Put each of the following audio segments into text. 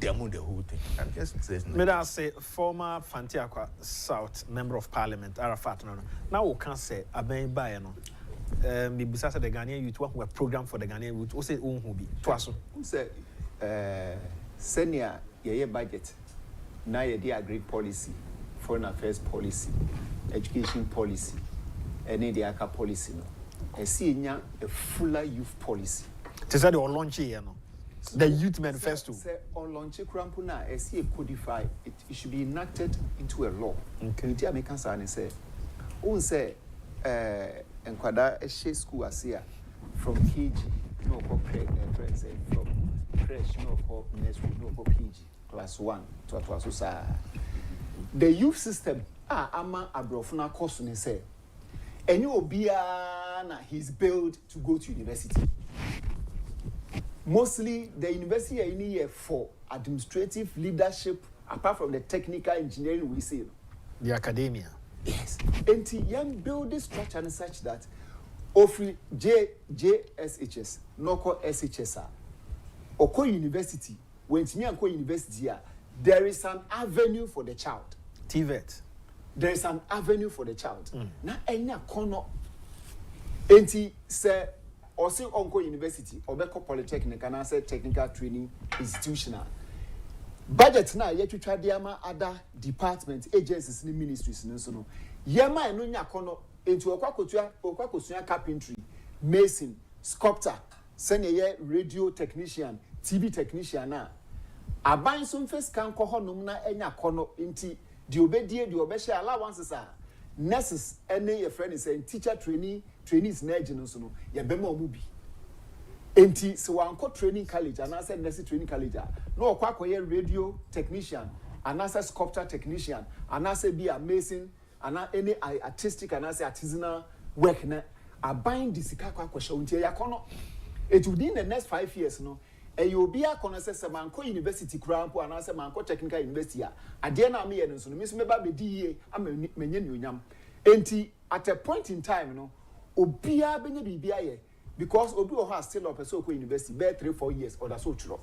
condemn the whole thing. I'm just saying. May I say former Fantiakwa South Member of Parliament Arafat no. Now we can say aben by no. Me busasa the Ghanaian youth who program for the Ghanaian youth. Who say who be? Twaso. Who say senior ye budget. Now ye agri policy, foreign affairs policy, education policy, any the aka policy no. I see a fuller youth policy. They say they will launch here no. The youth manifesto. Say on launch Krampuna, I see a codified. It should be enacted into a law. Okay. The Americans are say, who say enquada a school as here from KG no from fresh no for nursery no for PG class 1 to the youth system ama abrofuna course ni say any obia na he's built to go to university. Mostly the university are in here for administrative leadership apart from the technical engineering we see. The academia. Yes. And young build this structure and such that offer JSHS, no call SHSR, or call university. When me and call university here, there is an avenue for the child. TVET. There is an avenue for the child. Now, any corner, and say, or say onko university, or beko polytechnic, and I say technical training institutional. Budget now yet to try the other departments, agencies, and ministries, and so on. Yama no nya kono into okwakotua carpentry, mason, sculptor, senior radio technician, TV technician na. Aban some first can ko honom na enya kono inti the obedie the obesha allowances are nurses any your friend is saying teacher trainees na agent so no ye bema omubi. Enti so wanko training college and I said nursing training college no kwakoye radio technician and I said sculptor technician and I said be amazing and any artistic and I say artisanal work na abind the sika kwakosha unti ya kono it within the next 5 years no e you be a kono say manko university krampo and I say manko technical university ade na me ye no so no me so me ba be di menye nyonyam enti at a point in time no obia benye bibia ye because Obi has still up a so university, bare 3-4 years, or that's so true.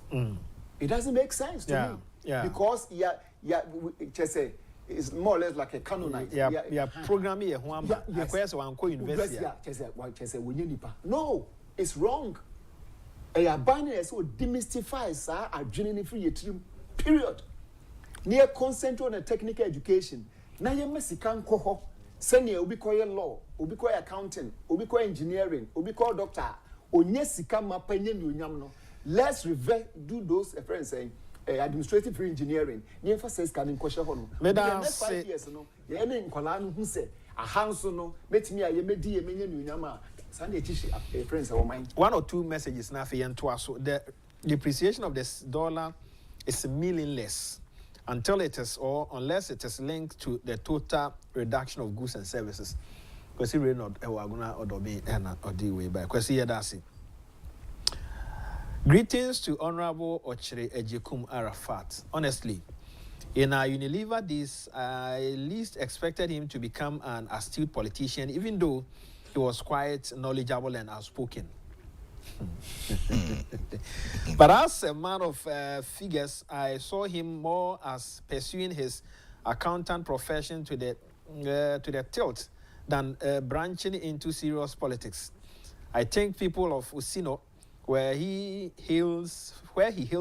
It doesn't make sense to me. Yeah. Because just say it's more or less like a canonite. Programming here, one requires one university. No, it's wrong. A binary so demystifies a genuine free period. Near concentrate on a technical education. Now you must can coho. Senior obi call law, obi call accounting, obi call engineering, obi call doctor. Onye sika mapenye nyonyam no. Let's do those friends saying administrative engineering. Ni emphasis can kwashe ho no. The next 5 years no. Ye ene nkwala no hu se ahanso no metimi aye medi ye menye nyonyam a Sunday chichi friends our mind. 1 or 2 messages na fe ento aso. The depreciation of this dollar is meaningless until it is or unless it is linked to the total reduction of goods and services. Because we not gonna or be or the way by. Because here that's it. Greetings to Honorable Ochre Agyapong Arafat. Honestly, in our Unilever days, I least expected him to become an astute politician, even though he was quite knowledgeable and outspoken. But as a man of figures, I saw him more as pursuing his accountant profession to the tilt than branching into serious politics. I think people of Usino, where he hails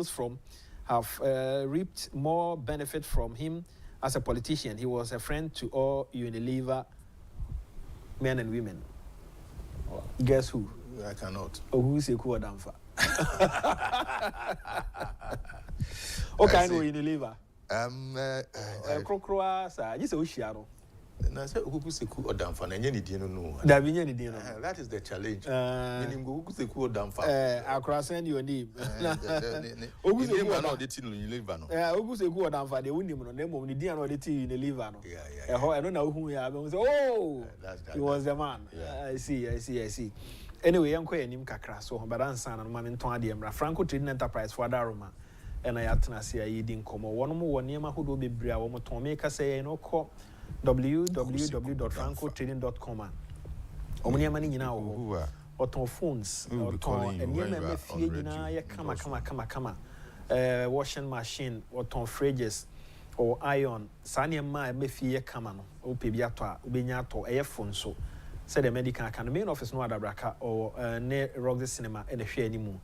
from, have reaped more benefit from him as a politician. He was a friend to all Unilever men and women. Oh. Guess who? I cannot. Oh, who's a akufo-addo? Okay, I know Unilever. Krokroa, sir. You say Ushiaro. Na say akufo-addo na nye ni die no. Da bi nye ni die no. That is the challenge. Meaning akufo-addo. Akra send your name. Oguseku na odeti no Unilever no. Oguseku-addo de unim no, na mom ni die na odeti Unilever no. Yeah. I don't know who you are. Oh, he was the man. I see. Anyway, I'm quite a kakra so but answer and man in Tonadium, Franco Trading Enterprise for Daruma, and I atna see a eating como one more near my who be bria, one more to make us say no call www.francotrading.com. Omnia money now or to phones or to and near me, come. washing machine or ton fridges or iron sani ma me fie kama no o pe bi ato a obenya ato phone so said the medical can main office no adabraka or ne rock the cinema and the hwe animu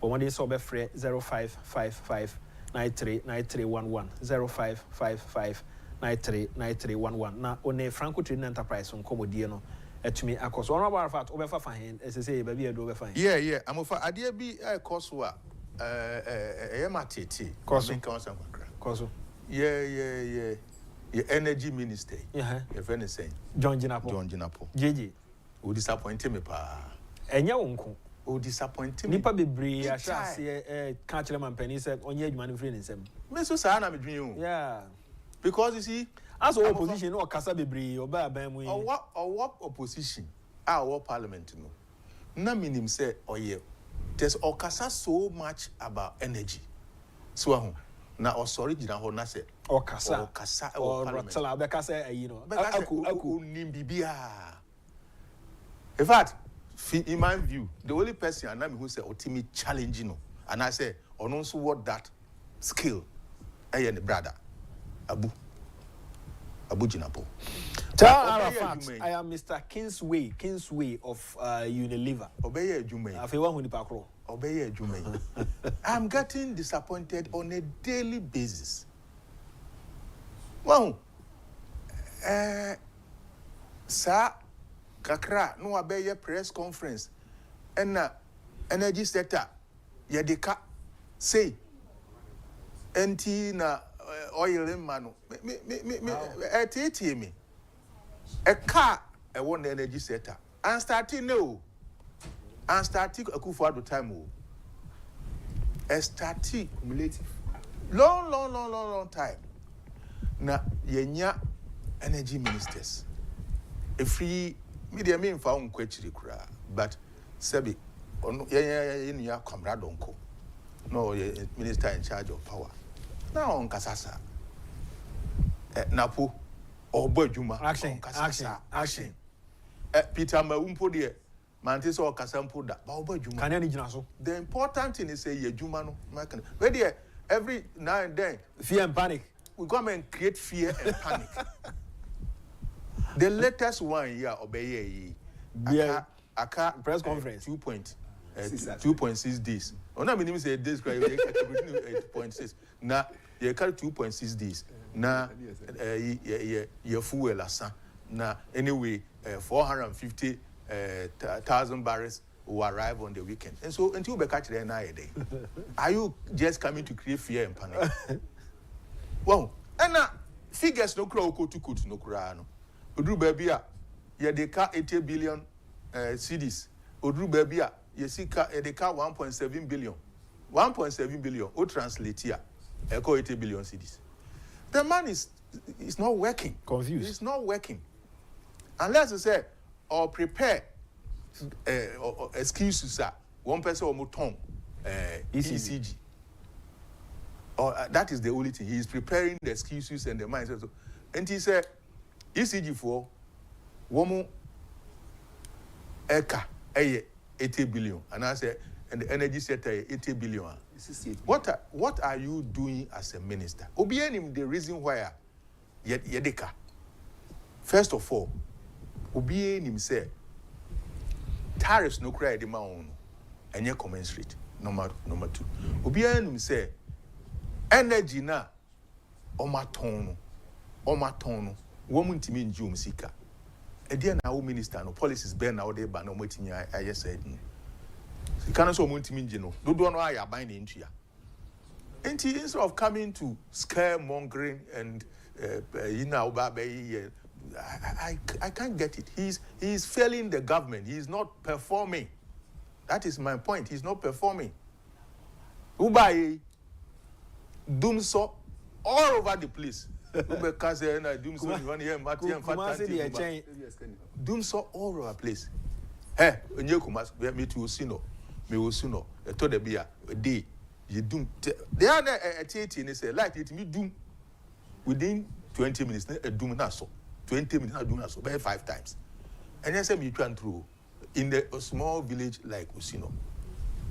but one day so be free 0555 939311 0555 939311 na one Franco Trading Enterprise on komodie no etumi akos one about fact obefa fa hen say baby do obefa yeah I'm for ade bi course wa matete course yeah energy minister your friend is saying John Jinapo JJ o disappoint me pa enya wonko o disappoint me nipa bebre ahase ka kire man pani say onye adwuma no free nsem me so sa na me dwen o yeah because you see as opposition no kasa bebre oba aban mu or what opposition our parliament no na minim say oye there's okasa so much about energy so na original ho na say okasa or parliament obeka say ayi no aku nimbibia in fact in my view the only person and who say ultimate challenging no and I say on also what that skill the brother Abu Jinapo. Tell Arafat, I am Mr. Kingsway of Unilever. Obey Jume. Afewa huni pakro. Obey Jume. I'm getting disappointed on a daily basis. Wow. Sir, kakra no obey press conference. And energy sector. Yadeka say. Enti na oil in manu. Me a car a one energy sector. And starting no. And starting akufo-addo time. A starting cumulative. Long time. Na yenya energy ministers. A free media mean found kwechiri kura. But Sebi on ya comrade onko. No minister in charge of power. Now on Kasasa. Napo or Bojuma. Action. Peter Maumpo dear. Mantis or Casampo that. Bojuma. Can any jinaso? The important thing is say ye Jumano. But dear, every now and then. Fear and panic. We come and create fear and panic. The latest one here obey Aka press conference 2.6 days. On a minimum say days 8.6. Now you carry 2.6 days. Now you fuel lassa. Now anyway 450,000 barrels will arrive on the weekend. And so until we catch them a day. Are you just coming to create fear and panic? Well, and now figures no crow to cut no crano. Udru babia ye de ka 80 billion cedis. Udru babia ye sika ye de ka 1.7 billion. 1.7 billion o translate here. Echo 80 billion cedis. The man is not working. Confused. It's not working. Unless you say or prepare excuses one person or more tongue ECG. Or that is the only thing. He is preparing the excuses and the mindset. So, and he said, ECG for woman eka 80 billion. And I said, and the energy sector 80 billion. What are you doing as a minister? Obienim the reason why yedeka. First of all, obienim say tariffs no cry the man and ye commensurate. Number two. Obienim say energy na omatono woman timi njum sika e dia na wo minister no policies ben na wo de ba na omotimi aye said sika no so woman timi njino dodo no aya ban na ntua enti instead of coming to scaremongering and I can't get it. He's failing the government. He's not performing. That is my point. He's not performing. Ubai Doomso all over the place. Doomso all over the place. Hey, when you come, me to Sino, me will sooner. I told the beer a day. You doom. They are at 18 and say, like it me doom within 20 minutes. A doom na so 20 minutes. I do not so by 5 times. And yes, me can through in a small village like Usino.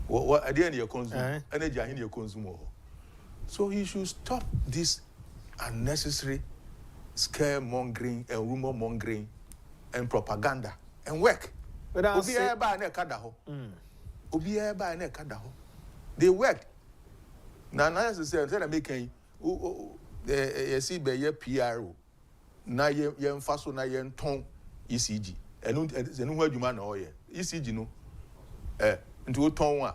What at the end you consume energy in your consumer. So he should stop this unnecessary scaremongering and rumor mongering and propaganda and work. But I say, they work. Now, I'm making you see, be PRO. Now, you're fast on your tongue ECG. And no word you man or ECG no. Into a tongue.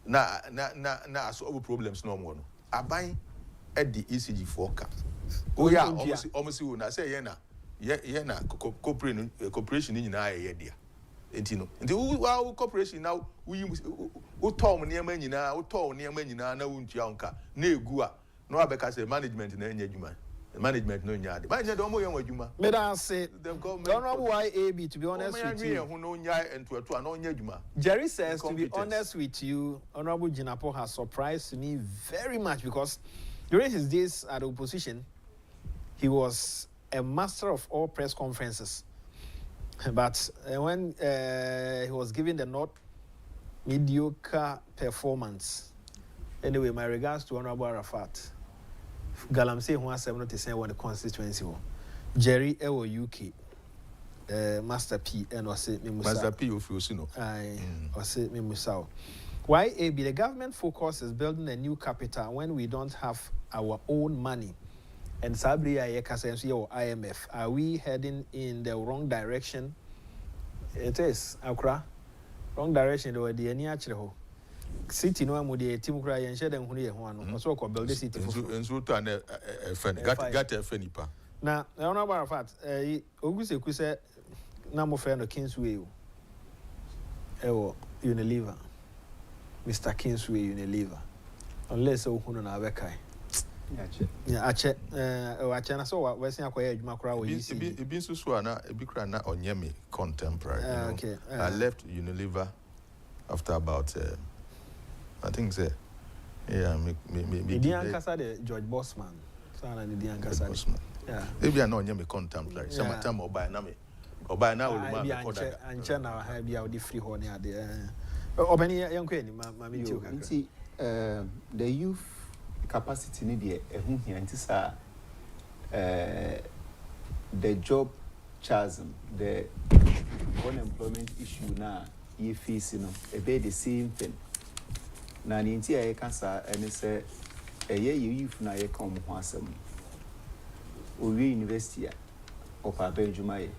Na so problems no more. I buy at the ECG forecast. Oh yeah, almost you na say yena corporation in na idea. Entino. Nti wo corporation now we tom niam nyina, wo tom niam nyina na wuntua onka. Na egu a no abeka say management na enya adwuma. Management no nya ade. Management do mo yen adwuma. Me da say the honorable YAB, to be honest with you. Jerry says, to be honest with you, Honorable Jinapo has surprised me very much because during his days at the opposition, he was a master of all press conferences. But when he was given the not mediocre performance, anyway, my regards to Honorable Arafat. Galamsey who has 70% on the constituency. Jerry Ewo UK. Master P and or say me Master P of you or say me Musao. Why the government focus is building a new capital when we don't have our own money? And Sabria Yekasensi or IMF, are we heading in the wrong direction? It is Akra. Wrong direction or the Eniacho. City no amudi team cry and shed and huni one so called build the city and so to a friend got a friend pa. Now I don't know about fact Oguse Kuse na mo friend Kingsway Unilever Mr. Kingsway Unilever unless o hunu na bekai yeah ache na so we say akoya adwuma kra wo yi e bi so so na e bi kra na onyeme contemporary okay I left Unilever after about I think so. Yeah, me. Dian Kasa the George Bossman. Sana ni Dian Kasa. Yeah. Maybe I know me contemporary. Some time oba na me. Oba na will man record. Anche na ha bia odi free ho ne ade. Obani yanko ni ma me ti o kakra. See, the youth capacity ni de ehun hia nti sa the job chasm, the unemployment issue na you face no e be the same thing. Na ni nti e kansa ene se eye youth na ye kan ho asem owie university a opa ba adwuma ye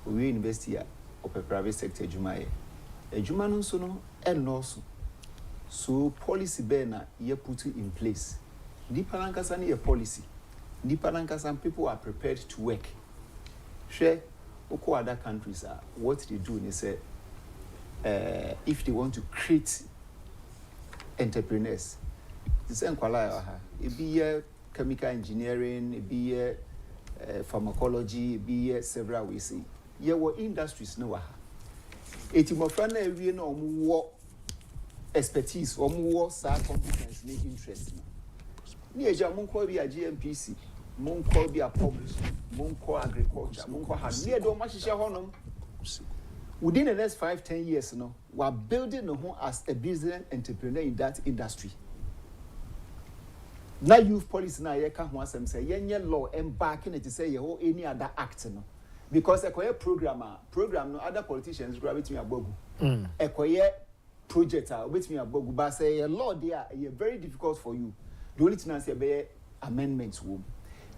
owie university a opa private sector adwuma ye adwuma no nso no enoso so policy be na ye put in place di palankasa na ye policy di palankasa people are prepared to work share oko other countries are what they do they say if they want to create entrepreneurs. The same kwala it be chemical engineering, it be pharmacology, it be several ways. Ye were industries no ha. Eti mo fra na ewie na omo wo expertise, omo wo sa competence ni interest na. Ni eja mo nko bi a GMPC, mo nko bi a publish, mo nko agriculture, mo nko ha. Ni edo ma hihye honom. Within the next 5-10 years, we're building the home as a business entrepreneur in that industry. Now youth policy now you can't want some say yenye law embarking it to say you any other act because a program no other politicians grab it me abogu. A project with me abogu but say a law there very difficult for you. The only thing I say be amendments wo.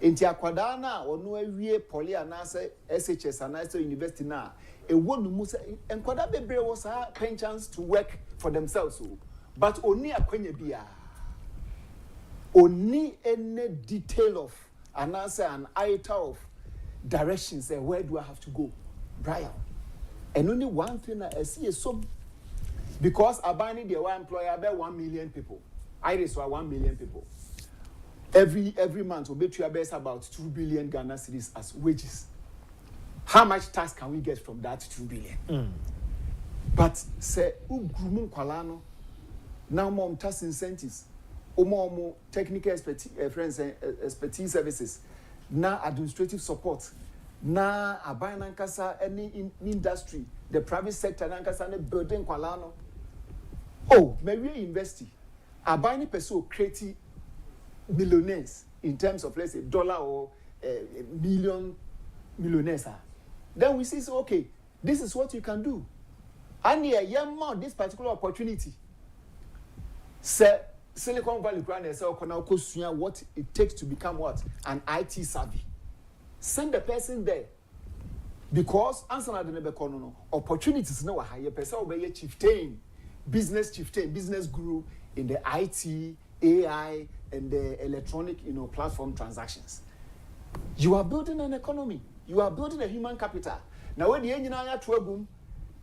Enti akwada na ono awie poly anase SHS anase university na e wonu mu say enkwada bebre was pensions to work for themselves but oni akwanya bia oni any detail of anase an item of directions say where do I have to go Brian and only one thing I see is so because abani the one employer about 1 million people Iris were 1 million people every month we bet you about 2 billion Ghana cedis as wages. How much tax can we get from that 2 billion? But say ugrumun kwalano now more tax incentives, more technical expertise services, now administrative support, now abai nankasa any industry, the private sector nankasa ne building kwalano. Oh, maybe university. Abai ni peso create millionaires in terms of, let's say, dollar or million millionaires are, then we see, so, okay, this is what you can do. And yeah, yeah, this particular opportunity. Say, Silicon Valley Grand say, what it takes to become what? An IT savvy. Send the person there. Because answer the opportunities now are higher. Person will be a chieftain, business guru in the IT, AI, and the electronic, platform transactions. You are building an economy. You are building a human capital. Now, when the engineer to a boom,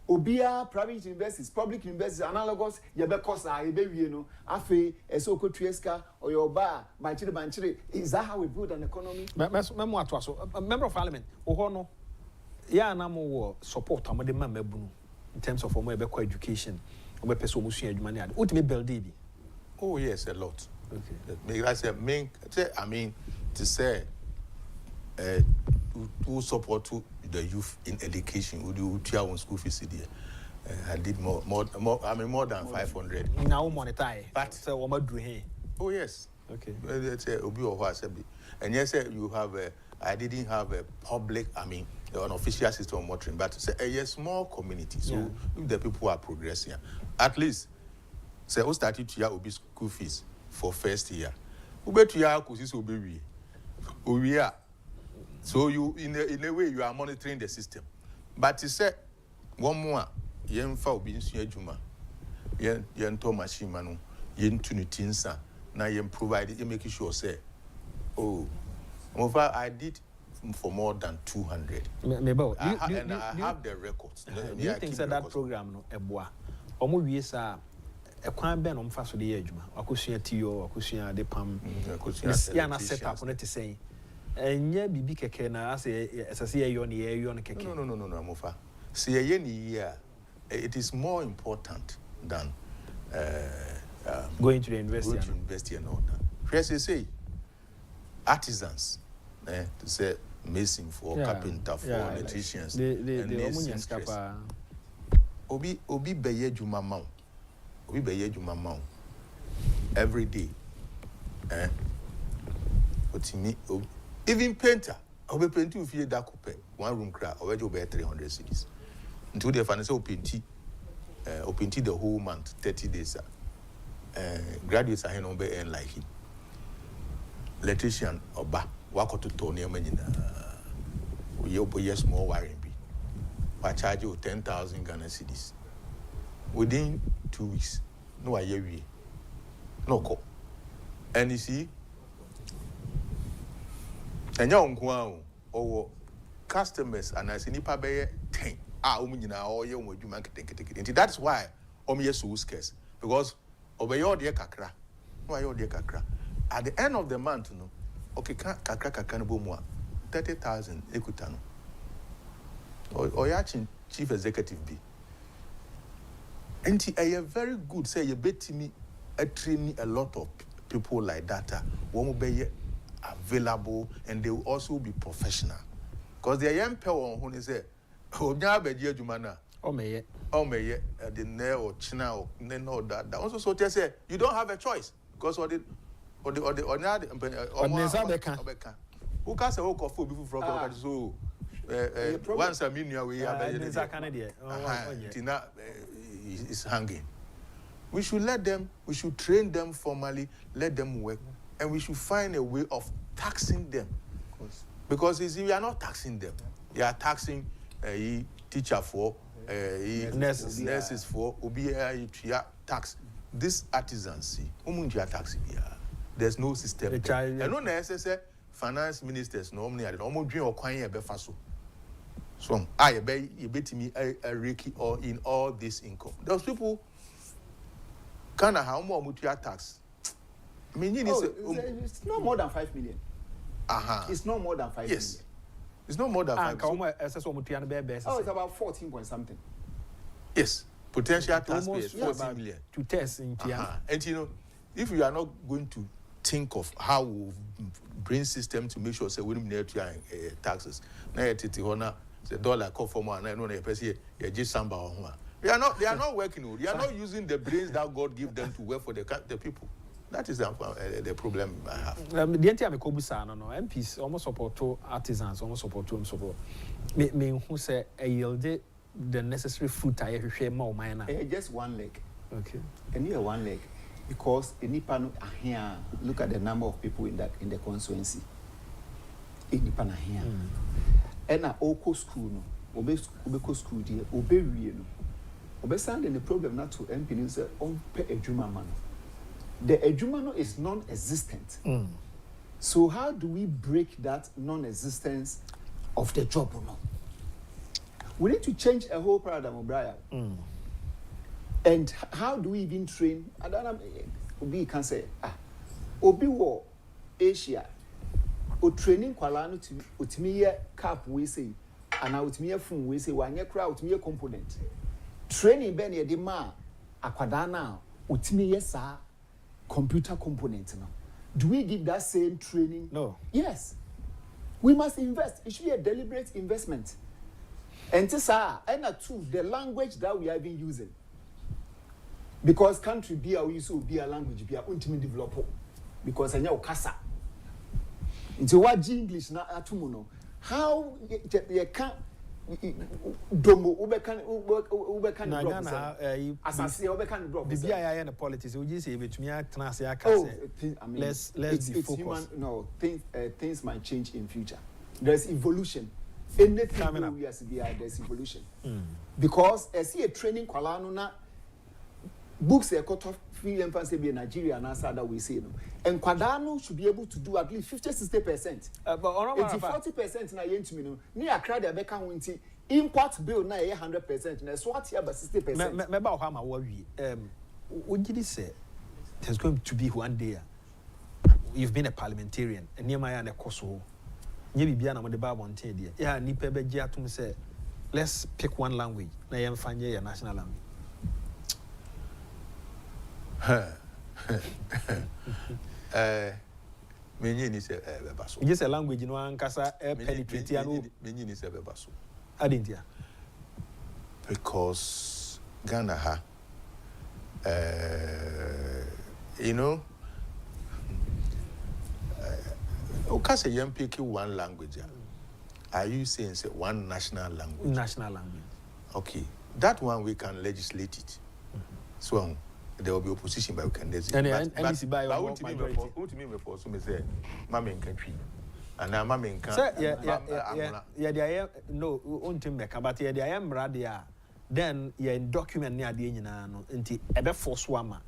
Obia, private universities, public universities, analogous, Yabe Kosa, Ebe, Afe, Esoko Trieska, or your bar, Banchiri. Is that how we build an economy? A member of parliament, Ohono, yeah, no support the member in terms of education, or person money. Ultimate building. Oh, yes, a lot. Okay. I mean, to say, who support the youth in education, who do tier one school fees there. I did more than 500. Now monetize. But so what do you? Oh yes. Okay. And yes, you have I didn't have a public, an official system of monitoring, but it's a small community. So if the people are progressing, at least say who started to will be school fees for first year. Who bet you are we are. So you in a way you are monitoring the system. But you say one more yen fa obi nsu adwuma yen to machine manu yen tunu tinsa na yen provide you make sure say I did for more than 200. I have the records. Do you think that program no eboa omo wie sa ekwan ben no mfa so de adwuma akosua tio akosua de pam ya na set up no te say enya bibi keke na ase esase ye yo ne keke. No mofa. See ye ni here it is more important than going to the university. Going to university and all that. First say artisans, to say mason for carpenter for electricians. The Obi beye juma mau. Obi beye juma mau. Every day. Even painter, obi painti ufie da coupe, one room cra, already over 300 cedis. Until the finance painti the whole month, 30 days. Graduates are on be like him. Electrician oba wako to Tony Menina. We small wiring be. I charge you 10,000 Ghana cedis. Within 2 weeks, no I no call. And you see, and young or customers and I see nipa be 10. All young would you make that's why so scarce. Because obey your dear kakra. No, your dear kakra. At the end of the month, no, okay, kakra boom 30,000 ekutano. Or your chief executive be. And a very good say you bet me a train a lot of people like that. Won't be available and they will also be professional. Because the young people who say, oh, now be dear Jumana. Oh, may the nail or china or no that. Also, so they say you don't have a choice because or the who can say, oh, coffee before from so once a minute we have Tina is hanging. We should let them, we should train them formally, let them work, and we should find a way of taxing them. Because we are not taxing them. We are taxing teacher for, nurses for, tax. This artisans, there's no system. And no necessary finance ministers normally are almost doing or quite a befaso. So I bet you bet me a Ricky or in all this income. Those people kind of how more mutual tax. I mean, it's not more than 5 million. It's not more than 5 million. Yes. It's not more than 5 million. Oh, it's about 14 point something. Yes. Potential taxpayers, 14 million. To test in And if we are not going to think of how we bring system to make sure say we need to taxes. Now the dollar call for more and I know they just samba. They are not working. They are not using the brains that God give them to work for the people. That is the problem I have. The entire Mekobusa, no, MPs almost support to artisans, almost support to support. Me who say a yielded the necessary fruit I share more minor. Just one leg. Okay. And here one leg. Because any panel here, look at the number of people in the constituency. Any panel here. And na oko school no, obeko school there, obewie no. Obesande the problem not to MP no say on pay adwuma man. The adwuma no is non-existent. So how do we break that non-existence of the job no? We need to change a whole paradigm, Brian. And how do we even train? I don't know. Obi can say, Obi wo Asia. O training kwala no utimi ye cap we say, and utimi ye phone we say, wanye kra utimi ye component. Training ben ye de ma akwada na utimi ye sa computer component no. Do we give that same training? No. Yes. We must invest. It should be a deliberate investment. And this and the language that we are even using. Because country be a use be a language be a ultimate developer. Because I know Kasa. Into what English na atumuno. How you can domo ubekan Ghana asase ubekan drop. The BIA and the politics we just say between transfer let's be focused. Human, no, things might change in future. There's evolution. Anything we as BI there's evolution. Because I see a training kwala na books a cut off free and fancy be in Nigeria and answer that we say no. And Kwadano should be able to do at least 50-60%. But 40% na yen to me no. Ni akra de beka winti import bill na 100%. Na swat here by 60%. Me ba how ma worry. What did he say? There's going to be one day. You've been a parliamentarian and near my and a Kosovo. Nye bibia na mo de ba bonte de. Yeah, nipa be gye atum say let's pick one language. Na yem fanye your national language. Many ni se bebaso. Just a language no ankasa penetrate anu. Many ni se bebaso. Adintia. Because Ghana ha you know okay say you pick one language. Are you saying say one national language? National language. Okay. That one we can legislate it. So there will be opposition, but we can designate. But what to me before? So me say, "Mama in country," and now "Mama in country." Yeah. No, until me but yeah, I am radia. Then yeah, document near the engine no. Until ebe force wama,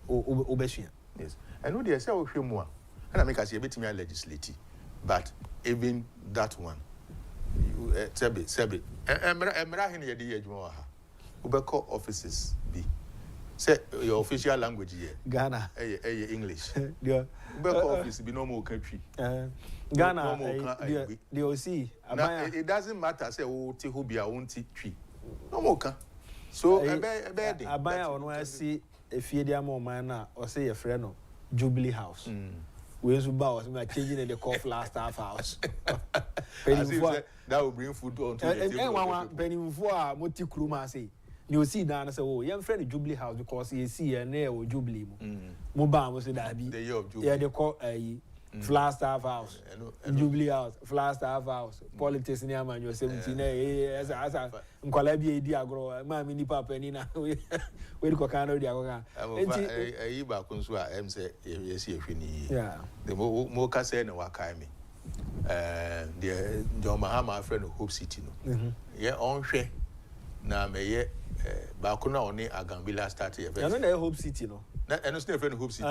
obesia. Yes, I know they say we hear more, and I make us a bit more legislative, but even that one, you sebe. Emra hin ye di ejuma ha. Ubeko offices be. Say your official language here. Ghana. English. Yeah. Office be no more country. Ghana. The OC. Now, it doesn't matter. Say ti who be a tree. No more can. So Abaya on where see if you dear more man or say a friend no Jubilee House. We to bow was changing the cough last half house. That will bring food on to the table. And penny for multi kruma say. You see down and say, oh, young friend Jubilee House because you see a near Jubilee. Mobile was that be the year of Jubilee. Yeah, they call a Flagstaff House, Jubilee House, Flagstaff House, politics in Yaman, you're 17 as a Colabia Diagro, Mammy Nipa Penina, where you can know Diagoga. A Iba Consua, M. say, yes, if you need. Yeah, the Moka said, no, Wakami. The John Mahama, friend of Hope City. Yeah, on share. Now, may ye. Bakuna only Agambila started. I don't know Hope City, no. I don't friend Hope City.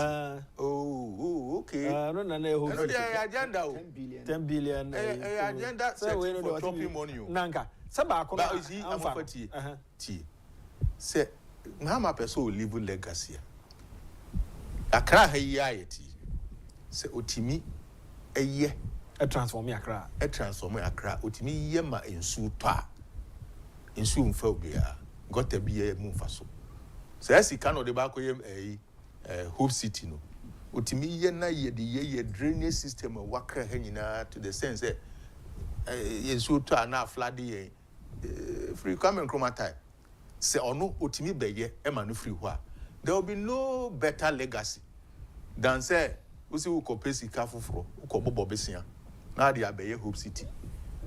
Oh, okay. I don't know Hope City. Agenda 10 billion. Agenda for chopping money. Nanka. Sabakuna is he? I'm for tea. Say, Mama Peso live legacy. Accra hayati. Say, Otimi, a year. A transform Accra. A transform Accra. Otimi yema in Supa. In Sumphobia. Got to be a move so. So as he cannot debate a Hope City no. Utimi ye na ye the drainage system of Wakra Henina to the sense that so to na floody free coming chromata. Say or no utimi be ye emanu free wa. There will be no better legacy dan say we see uko pesi ka foforo uko bobo besia na de abeye Hope City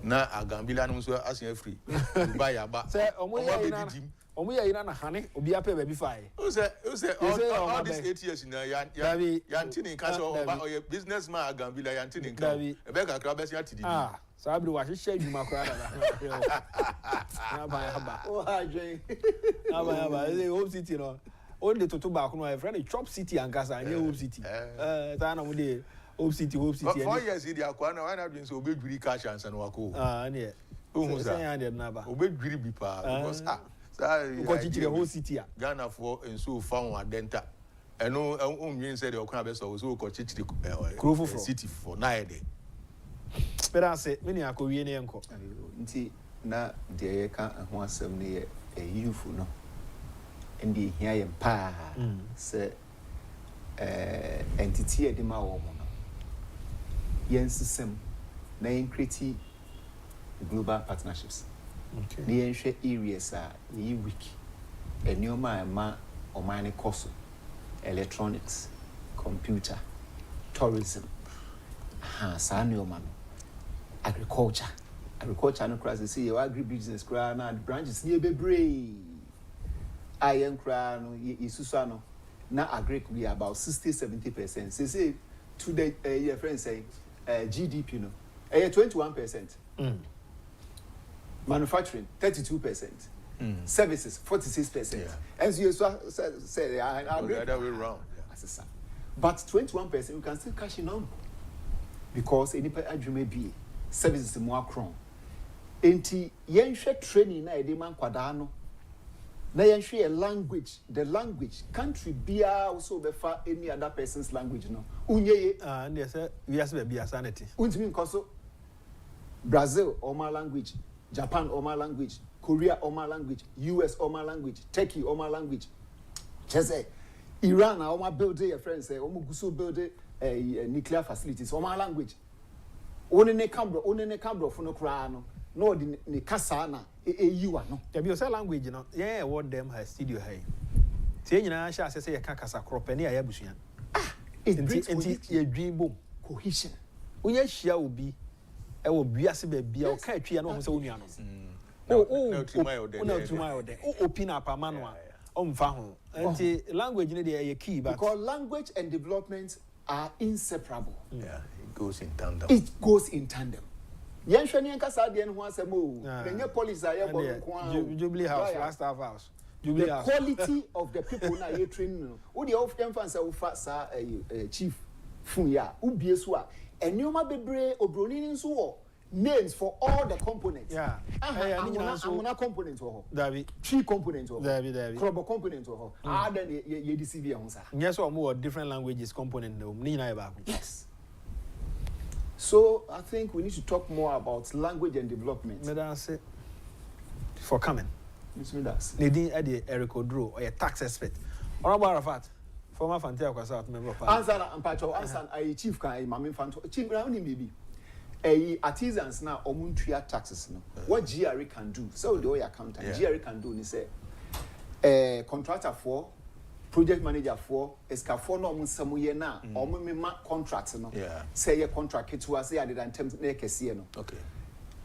na agambila no so asia free Dubai aba say omo ya ina na hane obi apɛ ba bi fae o say all these 8 years na yantini ka so oba oye businessman agambila yantini ka e be kakra be sia tidi so abri wa hwehwe adwuma kra na ba ya ba o ha dwen na ba ya ba Hope City no on the toto back no my friend Chop City and Gaza near Hope City ta na mo de Hope City 4 years in the akwa na why na been so obedwiri cash and wako ne o say ya de na ba obedwiri bi pa because ko chichire whole city Ghana for enso fa won adenta eno onwin say the okun abeso so ko chichire city for na ede pera say me ni akowie ne enko nti na de ye ka ho asem ne ye youth no ndi hia ye pa say entity e de ma wo mo no yen system na yen create global partnerships. Okay. The ancient areas are weak. A new ma or mine course, electronics, computer, tourism, agriculture. Agriculture and crisis. See your agribusiness crown and branches near Bebre. Iron crown, Isusano. Now agri could be about 60-70%. Say today, your friends say GDP, no, 21%. Manufacturing 32%, services 46%. As you say, the other way around. But 21% you can still cash in on because any adjume be services more chrome. Enti yen share training na ede man kwada no. Na yen share language, the language country bia also be fa any other person's language no. Unyeye and they say we as be sanity. Untimi nkoso Brazil or my language. Japan Oma language, Korea Oma language, US Oma language, Turkey Oma language. Just say Iran Oma build a friend say Oma guso build nuclear facilities Oma language. One ne cambro for no crano, no the kasana you no. There be a language no. Yeah, what them has studio hey. Say you know shall say a kasa crop any ayabusian. It brings a dream boom cohesion. We shall be. I will be as a baby. I'll catch you and almost only open up a manual on Faho. And language in the key, because language and development are inseparable. Yeah, it goes in tandem. It goes in tandem. Yanshani Casadian wants a move. Then your police are Jubilee House, last half house. The quality of the people now you train. Who the often fans are fast, chief Funya, Ubieswa. And you might be brave or Bronin so names for all the components. Yeah, I'm not components or David. 3 components or David. Crop components or then you deceive answer. Yes, or more different languages component though. Yes. So I think we need to talk more about language and development. That's it. For coming. Nadine Eddie Eric Odro or a tax expert. Or about Arafat. Former Fantia Kwasa member of Answer and Pacho answer a chief can Mammy Fanto chief rounding maybe a artisans now omuntria taxes no. What GRE can do, so the way accountant GRE can do is say contractor for project manager for esca for no samuye na or contracts no say a contract it was say added and terms na kese no. Okay.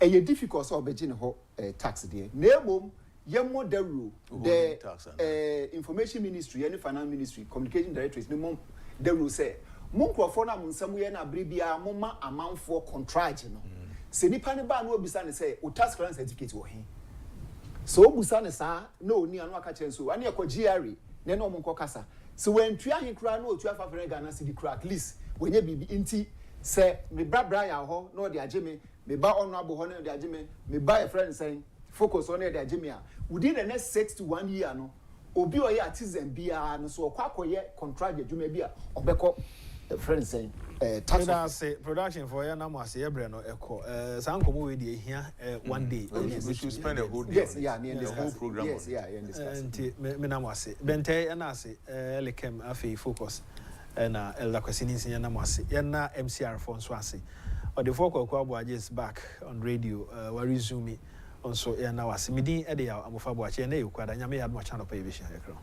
A difficult so be ho tax there. Name Yemo the rule, the information ministry, any finance ministry, communication directories, no mom the rule say, Monkrofona Munsamuya na Bribia, Moma amount for contract, you know. Seni Paniba no Bisani say, O tax clearance certificate or he. So Busana sa, no, near no Kachensu, and your GRE, Neno Monkokasa. So when Trian cry no to have a Ghana city crack, at least when you be inti, say, me Brabra ho, no, the Jimmy, me buy honorable honor, the Jimmy, me buy a friend saying, focus on the Jimmy. Within the next 6 to 1 year, no, obi oye artisan bia no so kwakoye contract adwuma bia obeko friend saying tax production for ya na mo ase ebre no eko sankomo we dey hia one day we should spend a whole day. Yes, yeah, the whole program. Yes, yeah, discuss. Me na mo ase bente na ase lekem afi focus na elda kwesini nsinya na mo ase ya na MCR for nso ase or the focus kwa Abuaje is back on radio we resume on so ya na wase medin e dey amofa Abuaje na e kwada nyame ya no channel pa e be hia ekro.